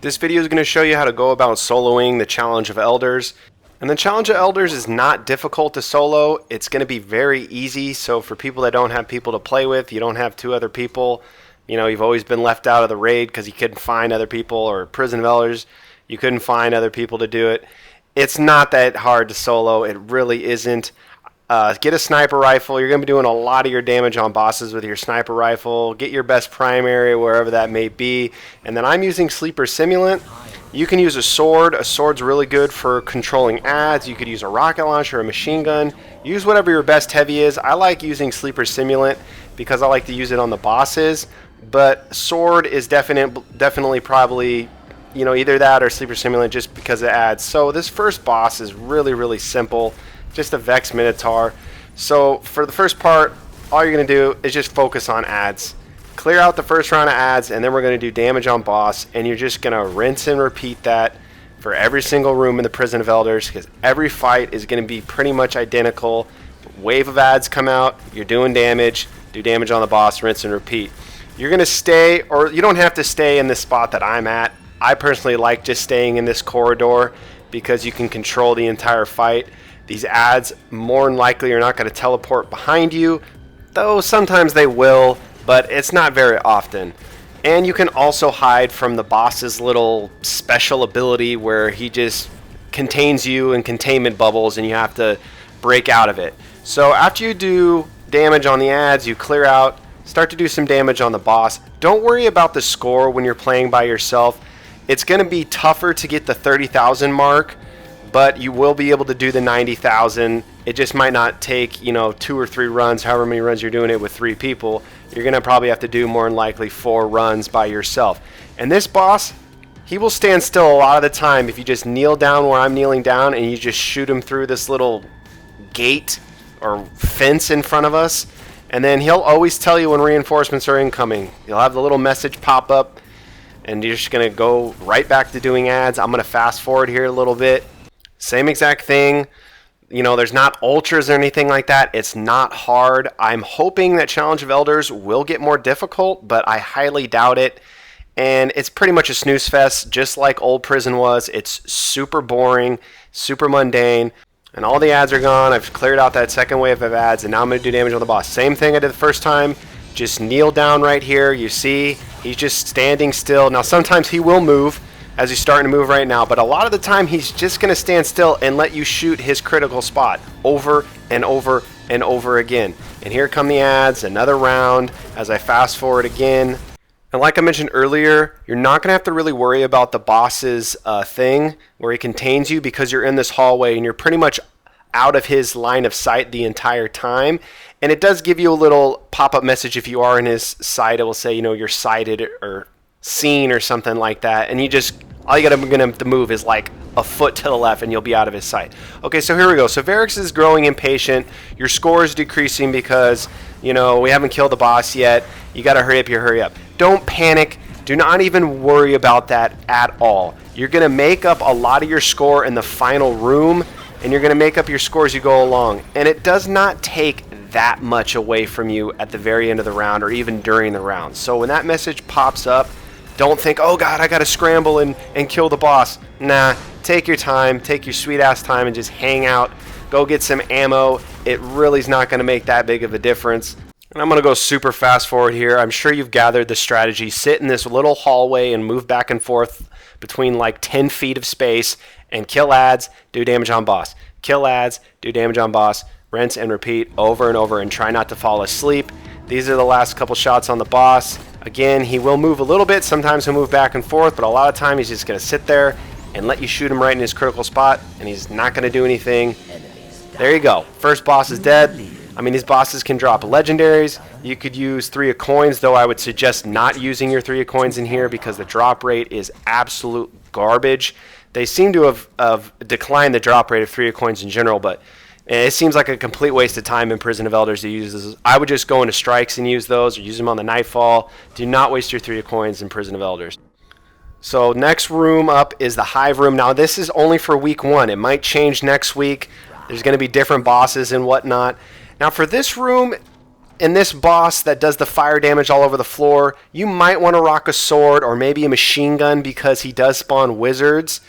This video is going to show you how to go about soloing the Challenge of Elders. And the Challenge of Elders is not difficult to solo. It's going to be very easy. So for people that don't have people to play with, you don't have two other people, you know, you've always been left out of the raid because you couldn't find other people, or Prison of Elders, you couldn't find other people to do it. It's not that hard to solo. It really isn't. Get a sniper rifle. You're going to be doing a lot of your damage on bosses with your sniper rifle. Get your best primary wherever that may be. And then I'm using Sleeper Simulant. You can use a sword. A sword's really good for controlling adds. You could use a rocket launcher or a machine gun. Use whatever your best heavy is. I like using Sleeper Simulant because I like to use it on the bosses. But sword is definitely probably, you know, either that or Sleeper Simulant just because it adds. So this first boss is really simple. Just a Variks Minotaur. So for the first part, all you're going to do is just focus on adds. Clear out the first round of adds, and then we're going to do damage on boss, and you're just going to rinse and repeat that for every single room in the Prison of Elders, because every fight is going to be pretty much identical. Wave of adds come out, you're doing damage, do damage on the boss, rinse and repeat. You're going to stay, or you don't have to stay in the spot that I'm at. I personally like just staying in this corridor because you can control the entire fight. These adds more than likely are not going to teleport behind you, though sometimes they will, but it's not very often. And you can also hide from the boss's little special ability where he just contains you in containment bubbles and you have to break out of it. So after you do damage on the adds, you clear out, start to do some damage on the boss. Don't worry about the score when you're playing by yourself. It's going to be tougher to get the 30,000 mark, but you will be able to do the 90,000. It just might not take, you know, 2 or 3 runs, however many runs you're doing it with 3 people. You're going to probably have to do more than likely 4 runs by yourself. And this boss, he will stand still a lot of the time if you just kneel down where I'm kneeling down and you just shoot him through this little gate or fence in front of us. And then he'll always tell you when reinforcements are incoming. You'll have the little message pop up and you're just going to go right back to doing adds. I'm going to fast forward here a little bit. Same exact thing. You know, there's not ultras or anything like that. It's not hard. I'm hoping that Challenge of Elders will get more difficult, but I highly doubt it. And it's pretty much a snooze fest, just like old Prison was. It's super boring, super mundane, and all the adds are gone. I've cleared out that second wave of adds, and now I'm going to do damage on the boss. Same thing I did the first time. Just kneel down right here. You see, he's just standing still. Now, sometimes he will move, as he's starting to move right now, but a lot of the time he's just going to stand still and let you shoot his critical spot over and over and over again. And here come the adds, another round as I fast forward again. And like I mentioned earlier, you're not going to have to really worry about the boss's thing where he contains you because you're in this hallway and you're pretty much out of his line of sight the entire time. And it does give you a little pop-up message if you are in his sight. It will say, you know, you're sighted or seen or something like that, and you just all you gotta to move is like a foot to the left and you'll be out of his sight. Okay, so here we go. So Variks is growing impatient. Your score is decreasing because, you know, we haven't killed the boss yet. You gotta hurry up. Don't panic. Do not even worry about that at all. You're gonna make up a lot of your score in the final room, and you're gonna make up your score as you go along. And it does not take that much away from you at the very end of the round or even during the round. So when that message pops up, don't think, oh God, I gotta scramble and kill the boss. Nah, take your time, take your sweet ass time and just hang out. Go get some ammo. It really is not gonna make that big of a difference. And I'm gonna go super fast forward here. I'm sure you've gathered the strategy. Sit in this little hallway and move back and forth between like 10 feet of space and kill adds, do damage on boss. Kill adds, do damage on boss. Rinse and repeat over and over and try not to fall asleep. These are the last couple shots on the boss. Again, he will move a little bit. Sometimes he'll move back and forth, but a lot of time he's just going to sit there and let you shoot him right in his critical spot, and he's not going to do anything. There you go. First boss is dead. I mean, these bosses can drop legendaries. You could use 3 of coins, though I would suggest not using your 3 of coins in here because the drop rate is absolute garbage. They seem to have declined the drop rate of 3 of coins in general, but it seems like a complete waste of time in Prison of Elders to use this. I would just go into strikes and use those, or use them on the Nightfall. Do not waste your 3 of coins in Prison of Elders. So next room up is the Hive room. Now this is only for week 1. It might change next week. There's going to be different bosses and whatnot. Now for this room, in this boss that does the fire damage all over the floor, you might want to rock a sword or maybe a machine gun because he does spawn wizards.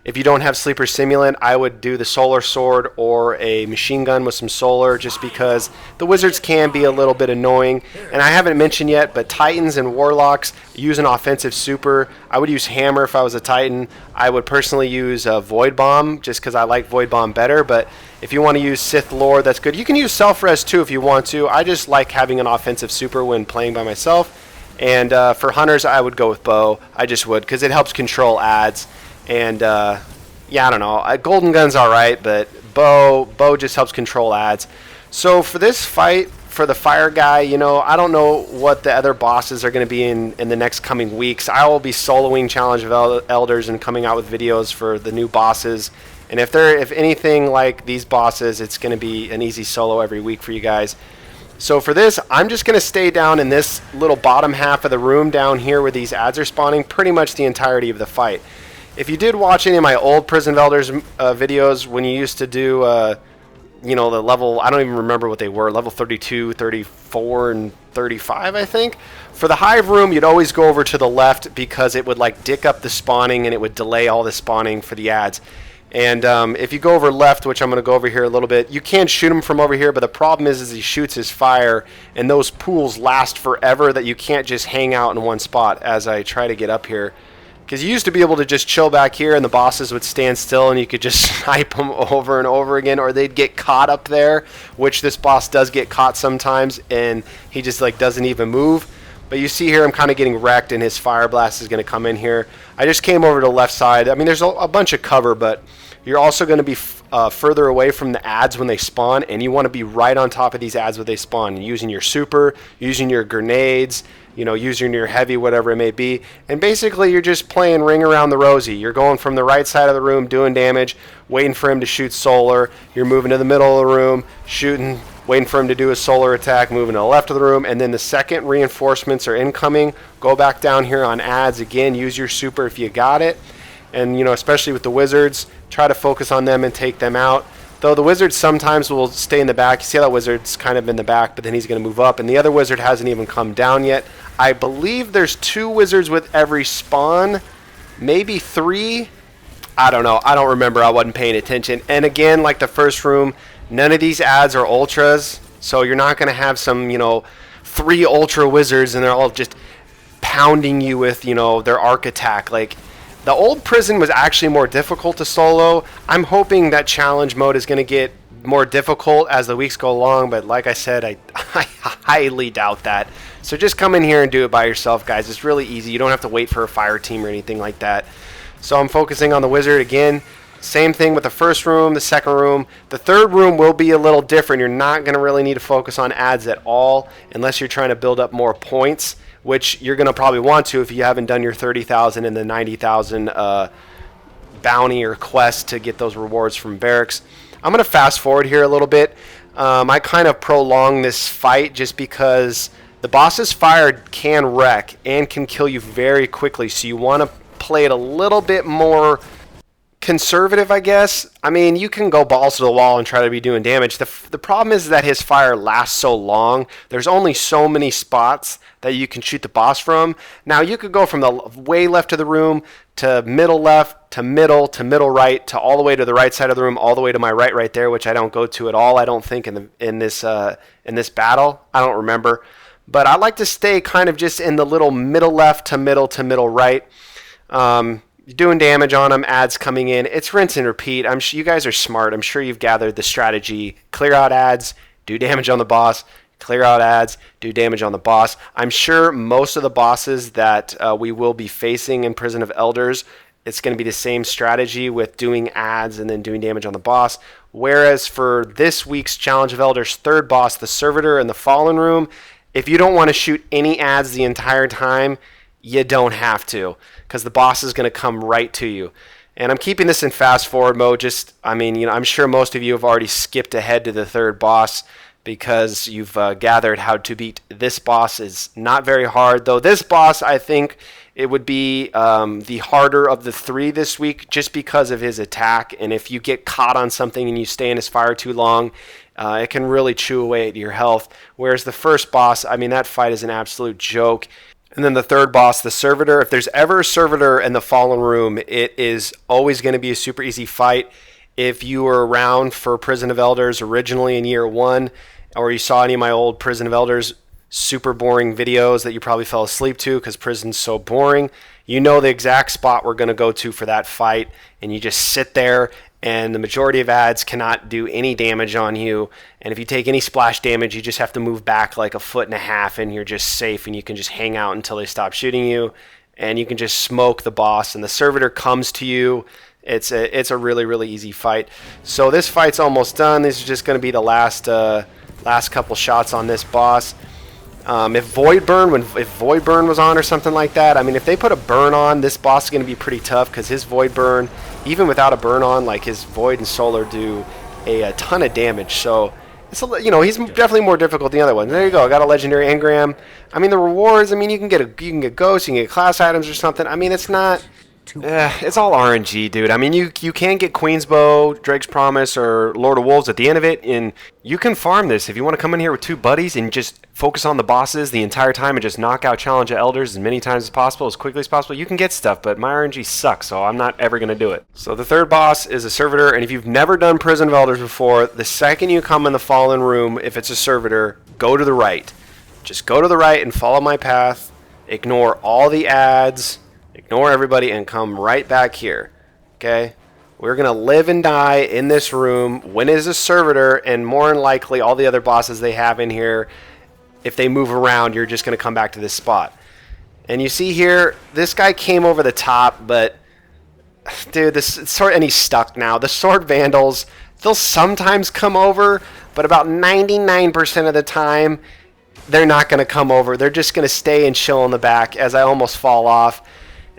If you don't have Sleeper Simulant, I would do the solar sword or a machine gun with some solar, just because the wizards can be a little bit annoying. And I haven't mentioned yet, but Titans and Warlocks use an offensive super. I would use Hammer if I was a Titan. I would personally use Void Bomb just because I like Void Bomb better. But if you want to use Sith Lord, that's good. You can use Self-Res too if you want to. I just like having an offensive super when playing by myself. And for Hunters, I would go with Bow. I just would, because it helps control ads. And yeah, I don't know. Golden Gun's alright, but Bow just helps control ads. So for this fight, for the fire guy, you know, I don't know what the other bosses are going to be in the next coming weeks. I will be soloing Challenge of Elders and coming out with videos for the new bosses. And if anything like these bosses, it's going to be an easy solo every week for you guys. So for this, I'm just going to stay down in this little bottom half of the room down here where these ads are spawning pretty much the entirety of the fight. If you did watch any of my old Prison of Elders videos, when you used to do, you know, the level, I don't even remember what they were, level 32, 34, and 35, I think. For the Hive room, you'd always go over to the left because it would, like, dick up the spawning and it would delay all the spawning for the ads. And if you go over left, which I'm going to go over here a little bit, you can shoot him from over here, but the problem is he shoots his fire, and those pools last forever that you can't just hang out in one spot as I try to get up here. Because you used to be able to just chill back here and the bosses would stand still and you could just snipe them over and over again, or they'd get caught up there, which this boss does get caught sometimes, and he just like doesn't even move. But you see here I'm kind of getting wrecked and his fire blast is going to come in here. I just came over to the left side. I mean, there's a bunch of cover, but you're also going to be further away from the ads when they spawn, and you want to be right on top of these ads when they spawn, using your super, using your grenades, you know, using your heavy, whatever it may be. And basically you're just playing Ring Around the Rosie. You're going from the right side of the room, doing damage, waiting for him to shoot solar. You're moving to the middle of the room, shooting, waiting for him to do a solar attack, moving to the left of the room, and then the second reinforcements are incoming. Go back down here on ads again, use your super if you got it. And, you know, especially with the wizards, try to focus on them and take them out. Though the wizard sometimes will stay in the back. You see how that wizard's kind of in the back, but then he's going to move up. And the other wizard hasn't even come down yet. I believe there's 2 wizards with every spawn. Maybe 3. I don't know. I don't remember. I wasn't paying attention. And again, like the first room, none of these ads are ultras. So you're not going to have some, you know, 3 ultra wizards and they're all just pounding you with, you know, their arc attack. Like, the old prison was actually more difficult to solo. I'm hoping that challenge mode is going to get more difficult as the weeks go along, but like I said, I highly doubt that. So just come in here and do it by yourself, guys. It's really easy. You don't have to wait for a fire team or anything like that. So I'm focusing on the wizard again. Same thing with the first room, the second room. The third room will be a little different. You're not going to really need to focus on ads at all unless you're trying to build up more points, which you're going to probably want to if you haven't done your 30,000 and the 90,000 bounty or quest to get those rewards from Variks. I'm going to fast forward here a little bit. I kind of prolong this fight just because the boss's fire can wreck and can kill you very quickly, so you want to play it a little bit more conservative, I guess. I mean, you can go balls to the wall and try to be doing damage. The problem is that his fire lasts so long. There's only so many spots that you can shoot the boss from. Now, you could go from the way left of the room to middle left to middle right to all the way to the right side of the room, all the way to my right there, which I don't go to at all, I don't think, in this battle. I don't remember. But I like to stay kind of just in the little middle left to middle right. Doing damage on them, ads coming in. It's rinse and repeat. I'm sure you guys are smart. I'm sure you've gathered the strategy. Clear out ads, do damage on the boss. Clear out ads, do damage on the boss. I'm sure most of the bosses that we will be facing in Prison of Elders, it's going to be the same strategy with doing ads and then doing damage on the boss. Whereas for this week's Challenge of Elders third boss, the Servitor in the Fallen Room, if you don't want to shoot any ads the entire time, you don't have to, because the boss is going to come right to you. And I'm keeping this in fast forward mode. I'm sure most of you have already skipped ahead to the third boss because you've gathered how to beat this boss. Is not very hard, though. This boss, I think it would be the harder of the three this week just because of his attack. And if you get caught on something and you stay in his fire too long, it can really chew away at your health. Whereas the first boss, I mean, that fight is an absolute joke. And then the third boss, the Servitor. If there's ever a Servitor in the Fallen Room, it is always going to be a super easy fight. If you were around for Prison of Elders originally in year 1, or you saw any of my old Prison of Elders super boring videos that you probably fell asleep to because prison's so boring, you know the exact spot we're going to go to for that fight, and you just sit there, and the majority of ads cannot do any damage on you. And if you take any splash damage, you just have to move back like 1.5 feet, and you're just safe, and you can just hang out until they stop shooting you, and you can just smoke the boss, and the Servitor comes to you. It's a really, really easy fight. So this fight's almost done. This is just going to be the last couple shots on this boss. If Void Burn was on or something like that, I mean, if they put a burn on, this boss is going to be pretty tough because his Void Burn, even without a burn on, like his Void and Solar do a ton of damage. So it's he's definitely more difficult than the other one. There you go. I got a legendary engram. I mean, the rewards. I mean, you can get ghosts, you can get class items or something. I mean, it's not. It's all RNG, dude. I mean, you can get Queen's Bow, Drake's Promise, or Lord of Wolves at the end of it, and you can farm this. If you want to come in here with 2 buddies and just focus on the bosses the entire time and just knock out Challenge of Elders as many times as possible, as quickly as possible, you can get stuff, but my RNG sucks, so I'm not ever going to do it. So the third boss is a Servitor, and if you've never done Prison of Elders before, the second you come in the Fallen Room, if it's a Servitor, go to the right. Just go to the right and follow my path. Ignore all the ads. Ignore everybody and come right back here, okay? We're going to live and die in this room when it is a Servitor, and more than likely all the other bosses they have in here, if they move around, you're just going to come back to this spot. And you see here, this guy came over the top, but, dude, and he's stuck now. The Sword Vandals, they'll sometimes come over, but about 99% of the time, they're not going to come over. They're just going to stay and chill in the back as I almost fall off.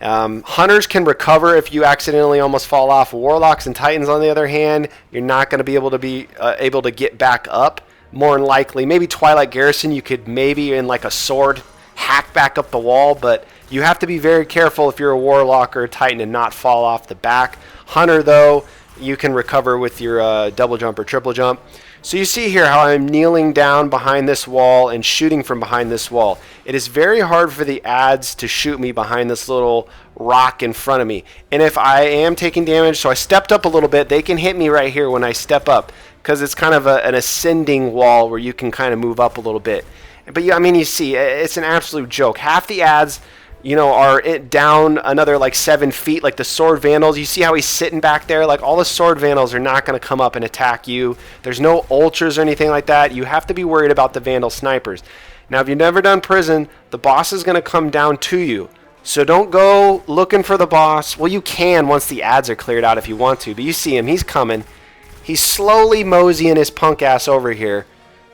Hunters can recover if you accidentally almost fall off. Warlocks and Titans, on the other hand, you're not going to be able to get back up. More than likely, maybe Twilight Garrison, you could maybe in like a sword hack back up the wall, but you have to be very careful if you're a Warlock or a Titan and not fall off the back. Hunter, though, you can recover with your double jump or triple jump. So you see here how I'm kneeling down behind this wall and shooting from behind this wall. It is very hard for the ads to shoot me behind this little rock in front of me. And if I am taking damage, so I stepped up a little bit, they can hit me right here when I step up because it's kind of an ascending wall where you can kind of move up a little bit. But yeah, I mean, you see, it's an absolute joke. Half the ads, are down another like 7 feet, like the Sword Vandals. You see how he's sitting back there? Like all the Sword Vandals are not going to come up and attack you. There's no ultras or anything like that. You have to be worried about the Vandal snipers. Now, if you've never done Prison, the boss is going to come down to you. So don't go looking for the boss. Well, you can once the ads are cleared out if you want to. But you see him. He's coming. He's slowly moseying his punk ass over here.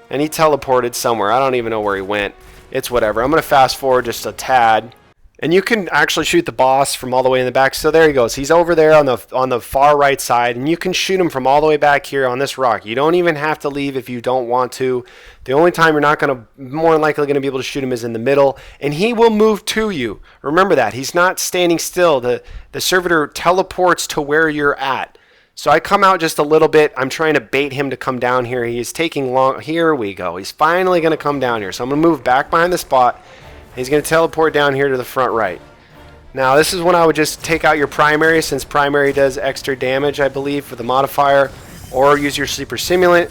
And he teleported somewhere. I don't even know where he went. It's whatever. I'm going to fast forward just a tad. And you can actually shoot the boss from all the way in the back. So there he goes. He's over there on the far right side, and you can shoot him from all the way back here on this rock. You don't even have to leave if you don't want to. The only time you're not going to, more than likely going to be able to shoot him is in the middle, and he will move to you. Remember that. He's not standing still. The Servitor teleports to where you're at. So I come out just a little bit. I'm trying to bait him to come down here. He is taking long. Here we go. He's finally going to come down here. So I'm going to move back behind the spot. He's going to teleport down here to the front right. Now, this is when I would just take out your primary, since primary does extra damage, I believe, for the modifier. Or use your Sleeper Simulant.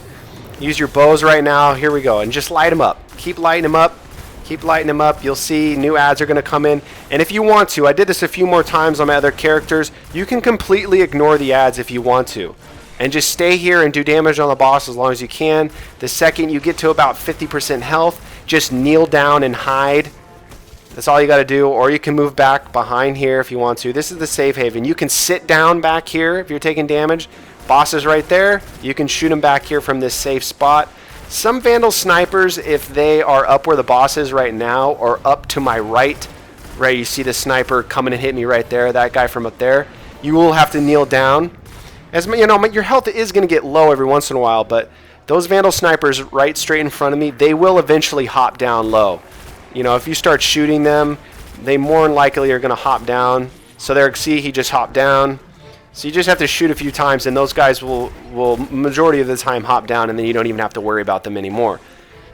Use your bows right now. Here we go. And just light them up. Keep lighting them up. Keep lighting them up. You'll see new ads are going to come in. And if you want to, I did this a few more times on my other characters, you can completely ignore the ads if you want to. And just stay here and do damage on the boss as long as you can. The second you get to about 50% health, just kneel down and hide. That's all you got to do, or you can move back behind here if you want to. This is the safe haven. You can sit down back here if you're taking damage. Boss is right there. You can shoot him back here from this safe spot. Some Vandal snipers, if they are up where the boss is right now, or up to my right, you see the sniper coming and hit me right there, that guy from up there, you will have to kneel down. As your health is going to get low every once in a while, but those Vandal snipers right straight in front of me, they will eventually hop down low. You know, if you start shooting them, they more than likely are going to hop down. So there, see, he just hopped down. So you just have to shoot a few times, and those guys will majority of the time hop down, and then you don't even have to worry about them anymore.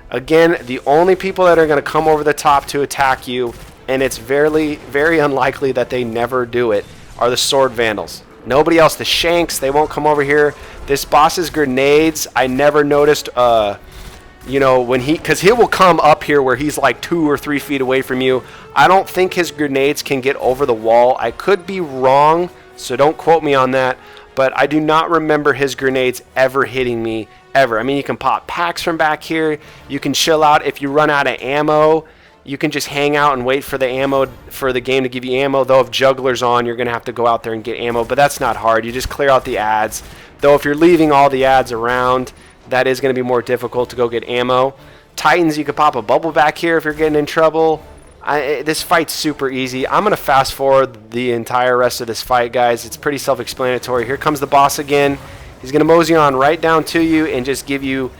Again, the only people that are going to come over the top to attack you, and it's very, very unlikely that they never do it, are the Sword Vandals. Nobody else. The Shanks, they won't come over here. This boss's grenades, I never noticed, you know, when because he will come up here where he's like 2 or 3 feet away from you. I don't think his grenades can get over the wall. I could be wrong, so don't quote me on that, but I do not remember his grenades ever hitting me, ever. I mean, you can pop packs from back here. You can chill out. If you run out of ammo, you can just hang out and wait for the ammo, for the game to give you ammo. Though if Juggler's on, you're going to have to go out there and get ammo, but that's not hard. You just clear out the ads. Though if you're leaving all the ads around, that is going to be more difficult to go get ammo. Titans, you could pop a bubble back here if you're getting in trouble. This fight's super easy. I'm going to fast forward the entire rest of this fight, guys. It's pretty self-explanatory. Here comes the boss again. He's going to mosey on right down to you and just give you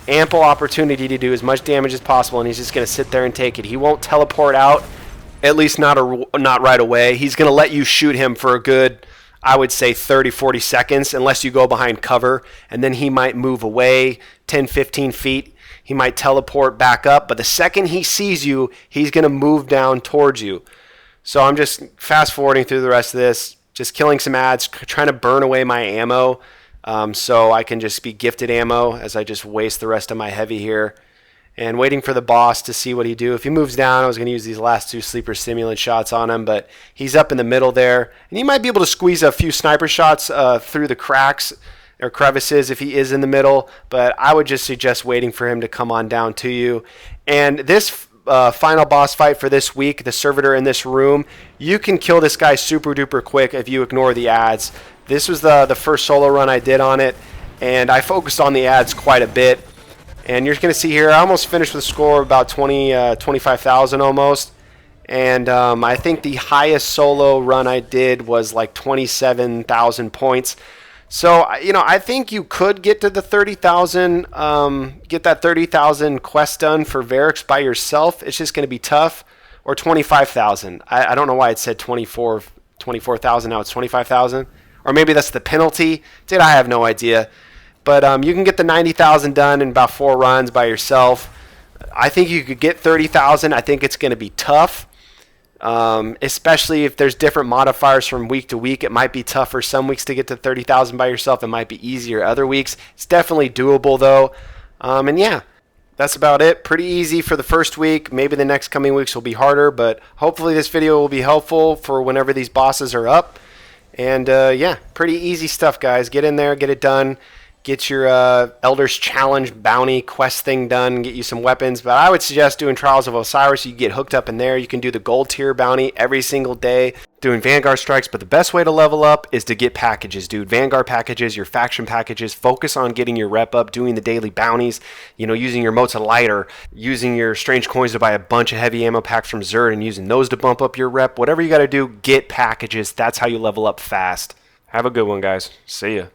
ample opportunity to do as much damage as possible, and he's just going to sit there and take it. He won't teleport out, at least not right away. He's going to let you shoot him for a good, I would say, 30, 40 seconds, unless you go behind cover, and then he might move away 10, 15 feet. He might teleport back up, but the second he sees you, he's going to move down towards you. So I'm just fast forwarding through the rest of this, just killing some ads, trying to burn away my ammo, so I can just be gifted ammo as I just waste the rest of my heavy here. And waiting for the boss to see what he do. If he moves down, I was going to use these last 2 sleeper stimulant shots on him, but he's up in the middle there. And he might be able to squeeze a few sniper shots through the cracks or crevices if he is in the middle, but I would just suggest waiting for him to come on down to you. And this final boss fight for this week, the Servitor in this room, you can kill this guy super duper quick if you ignore the ads. This was the first solo run I did on it, and I focused on the ads quite a bit. And you're going to see here, I almost finished with a score of about 25,000 almost. And I think the highest solo run I did was like 27,000 points. So, you know, I think you could get to the 30,000, get that 30,000 quest done for Variks by yourself. It's just going to be tough. Or 25,000. I don't know why it said 24,000. Now it's 25,000. Or maybe that's the penalty. Dude, I have no idea. But you can get the 90,000 done in about 4 runs by yourself. I think you could get 30,000. I think it's going to be tough, especially if there's different modifiers from week to week. It might be tougher some weeks to get to 30,000 by yourself. It might be easier other weeks. It's definitely doable, though. And yeah, that's about it. Pretty easy for the first week. Maybe the next coming weeks will be harder, but hopefully this video will be helpful for whenever these bosses are up. And yeah, pretty easy stuff, guys. Get in there, get it done. Get your Elders Challenge bounty quest thing done, get you some weapons. But I would suggest doing Trials of Osiris. You can get hooked up in there. You can do the gold tier bounty every single day, doing Vanguard strikes. But the best way to level up is to get packages, dude. Vanguard packages, your faction packages. Focus on getting your rep up, doing the daily bounties, you know, using your motes of light or using your strange coins to buy a bunch of heavy ammo packs from Zerd and using those to bump up your rep. Whatever you got to do, get packages. That's how you level up fast. Have a good one, guys. See ya.